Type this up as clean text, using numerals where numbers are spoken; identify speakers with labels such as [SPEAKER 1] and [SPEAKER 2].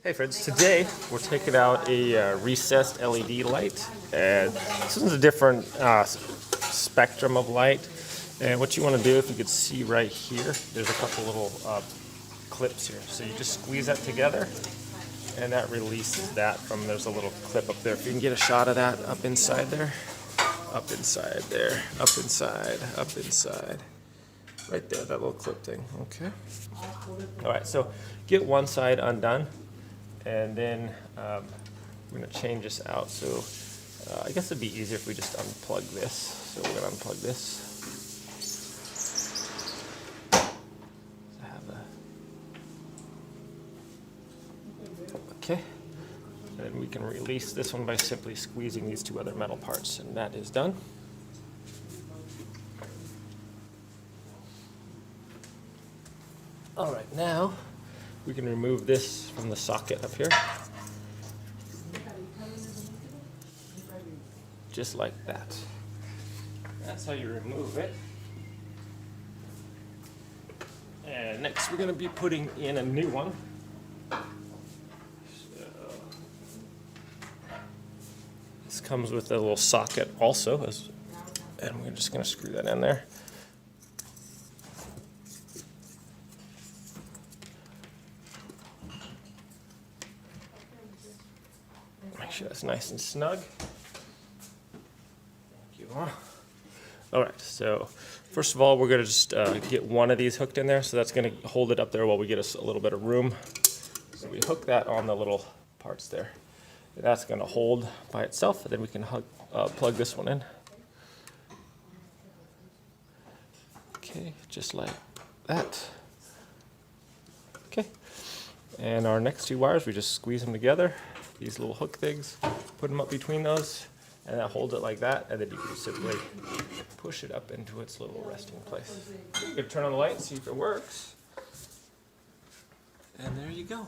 [SPEAKER 1] Hey friends, today we're taking out a recessed LED light, and this is a different spectrum of light. And what you want to do, if you could see right here, there's a couple little clips here. So you just squeeze that together, and that releases that from, there's a little clip up there. If you can get a shot of that up inside there, up inside there, up inside, up inside. Right there, that little clip thing, okay? All right, so get one side undone, and then we're gonna change this out. So I guess it'd be easier if we just unplug this. So we're gonna unplug this. Okay, and then we can release this one by simply squeezing these two other metal parts, and that is done. All right, now we can remove this from the socket up here. Just like that. That's how you remove it. And next we're going to be putting in a new one. So, this comes with a little socket also, and we're just going to screw that in there. Make sure that's nice and snug. Thank you. All right, so first of all, we're going to just get one of these hooked in there, so that's going to hold it up there while we get us a little bit of room. So we hook that on the little parts there. And that's going to hold by itself, and then we can plug this one in. Okay, just like that. Okay, and our next two wires, we just squeeze them together. These little hook things, put them up between those, and that holds it like that, and then you can simply push it up into its little resting place. You can turn on the light and see if it works. And there you go.